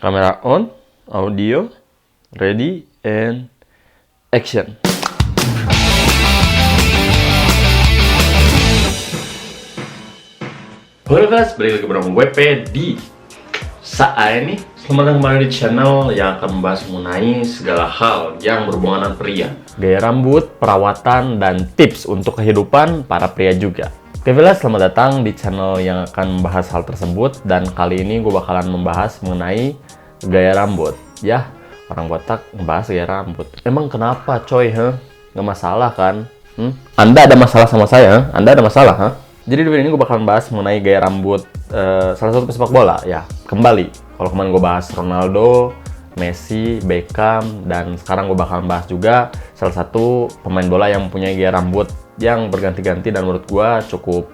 Kamera on, audio, ready, and action. Halo guys, balik lagi bersama WP di saat ini. Selamat datang kembali di channel yang akan membahas mengenai segala hal yang berhubungan dengan pria. Gaya rambut, perawatan, dan tips untuk kehidupan para pria juga. Oke guys, selamat datang di channel yang akan membahas hal tersebut. Dan kali ini gue bakalan membahas mengenai gaya rambut. Ya, orang botak membahas gaya rambut. Emang kenapa coy? Nggak masalah kan? Anda ada masalah sama saya? Anda ada masalah? Jadi di video ini gue bakalan bahas mengenai gaya rambut salah satu pesepak bola ya. Kembali, kalau kemarin gue bahas Ronaldo, Messi, Beckham, dan sekarang gue bakalan bahas juga salah satu pemain bola yang mempunyai gaya rambut yang berganti-ganti dan menurut gue cukup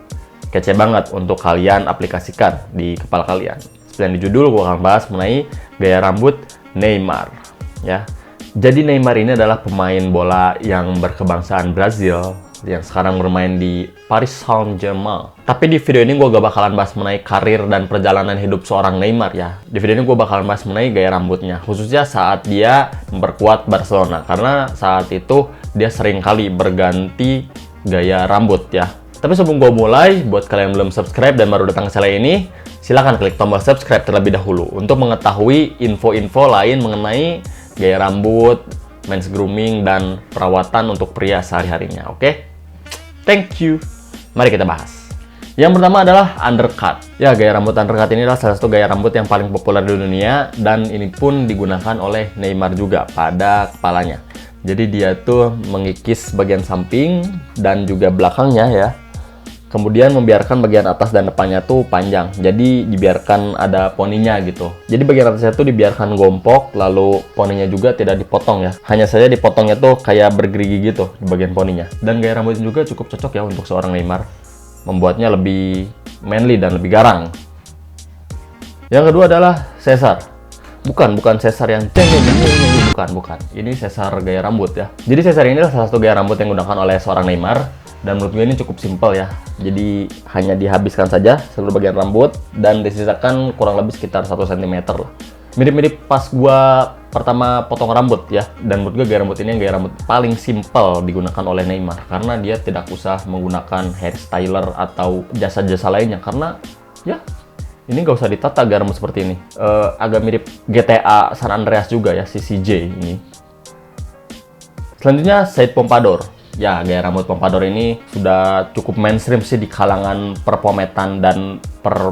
kece banget untuk kalian aplikasikan di kepala kalian. Seperti yang di judul, gue akan bahas mengenai gaya rambut Neymar ya. Jadi Neymar ini adalah pemain bola yang berkebangsaan Brazil yang sekarang bermain di Paris Saint-Germain. Tapi di video ini gue gak bakalan bahas mengenai karir dan perjalanan hidup seorang Neymar ya. Di video ini gue bakalan bahas mengenai gaya rambutnya, khususnya saat dia memperkuat Barcelona. Karena saat itu dia sering kali berganti gaya rambut ya. Tapi sebelum gue mulai, buat kalian yang belum subscribe dan baru datang ke channel ini, silahkan klik tombol subscribe terlebih dahulu untuk mengetahui info-info lain mengenai gaya rambut, men's grooming, dan perawatan untuk pria sehari-harinya, oke? Thank you. Mari kita bahas. Yang pertama adalah undercut. Ya, gaya rambut undercut ini adalah salah satu gaya rambut yang paling populer di dunia dan ini pun digunakan oleh Neymar juga pada kepalanya. Jadi dia tuh mengikis bagian samping dan juga belakangnya ya. Kemudian membiarkan bagian atas dan depannya tuh panjang. Jadi dibiarkan ada poninya gitu. Jadi bagian atasnya tuh dibiarkan gompok, lalu poninya juga tidak dipotong ya. Hanya saja dipotongnya tuh kayak bergerigi gitu di bagian poninya. Dan gaya rambut ini juga cukup cocok ya untuk seorang Neymar. Membuatnya lebih manly dan lebih garang. Yang kedua adalah Caesar. Bukan Caesar yang bukan. Ini Caesar gaya rambut ya. Jadi Caesar ini adalah salah satu gaya rambut yang digunakan oleh seorang Neymar. Dan menurut gue ini cukup simpel ya. Jadi hanya dihabiskan saja seluruh bagian rambut dan disisakan kurang lebih sekitar 1 cm lah. Mirip-mirip pas gue pertama potong rambut ya. Dan menurut gue gaya rambut ini gaya rambut paling simpel digunakan oleh Neymar. Karena dia tidak usah menggunakan hairstyler atau jasa-jasa lainnya. Karena ya ini gak usah ditata gaya rambut seperti ini. Agak mirip GTA San Andreas juga ya, si CJ ini. Selanjutnya side pompadour. Ya, gaya rambut pompadour ini sudah cukup mainstream sih di kalangan perpometan dan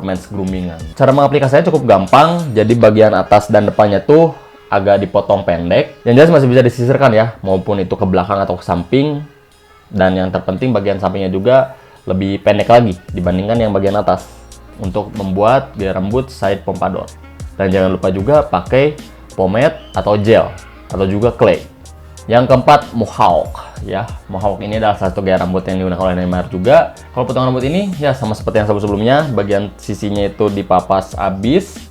men's groomingan. Cara mengaplikasinya cukup gampang, jadi bagian atas dan depannya tuh agak dipotong pendek. Yang jelas masih bisa disisirkan ya, maupun itu ke belakang atau ke samping. Dan yang terpenting bagian sampingnya juga lebih pendek lagi dibandingkan yang bagian atas untuk membuat gaya rambut side pompadour. Dan jangan lupa juga pakai pomade atau gel atau juga clay. Yang keempat, mohawk ya. Mohawk ini adalah satu gaya rambut yang digunakan oleh Neymar juga. Kalau potongan rambut ini ya sama seperti yang sebelumnya, bagian sisinya itu dipapas habis,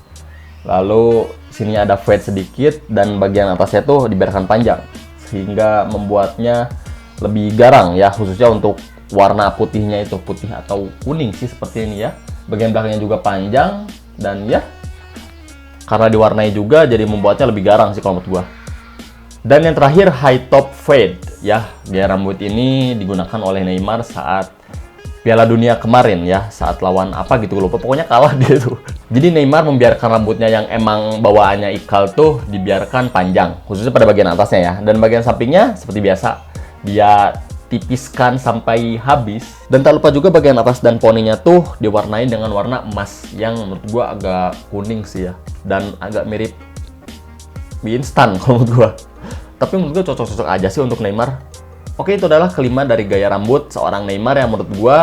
lalu sininya ada fade sedikit dan bagian atasnya tuh dibiarkan panjang sehingga membuatnya lebih garang ya, khususnya untuk warna putihnya itu, putih atau kuning sih seperti ini ya. Bagian belakangnya juga panjang dan ya karena diwarnai juga jadi membuatnya lebih garang sih kalau menurut gua. Dan yang terakhir, high top fade ya. Gaya rambut ini digunakan oleh Neymar saat Piala Dunia kemarin ya, saat lawan apa gitu lupa, pokoknya kalah dia tuh. Jadi Neymar membiarkan rambutnya yang emang bawaannya ikal tuh dibiarkan panjang, khususnya pada bagian atasnya ya. Dan bagian sampingnya seperti biasa dia tipiskan sampai habis. Dan tak lupa juga bagian atas dan poninya tuh diwarnai dengan warna emas yang menurut gua agak kuning sih ya, dan agak mirip mie instan kalau menurut gua. Tapi menurut gue cocok-cocok aja sih untuk Neymar. Oke, itu adalah kelima dari gaya rambut seorang Neymar yang menurut gue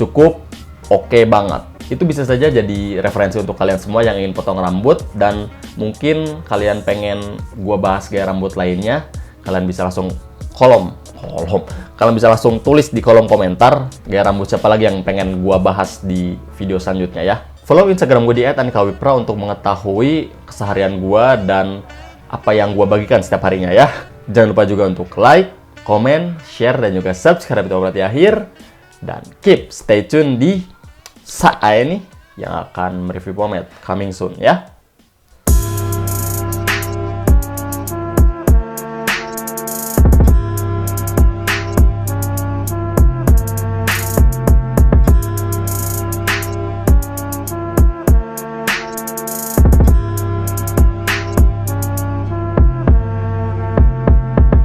cukup oke banget. Itu bisa saja jadi referensi untuk kalian semua yang ingin potong rambut. Dan mungkin kalian pengen gue bahas gaya rambut lainnya, kalian bisa langsung kalian bisa langsung tulis di kolom komentar gaya rambut siapa lagi yang pengen gue bahas di video selanjutnya ya. Follow Instagram gue di @anikawipra untuk mengetahui keseharian gue dan apa yang gue bagikan setiap harinya ya. Jangan lupa juga untuk like, komen, share, dan juga subscribe video berarti akhir. Dan stay tune di saat ini yang akan mereview pomade coming soon ya.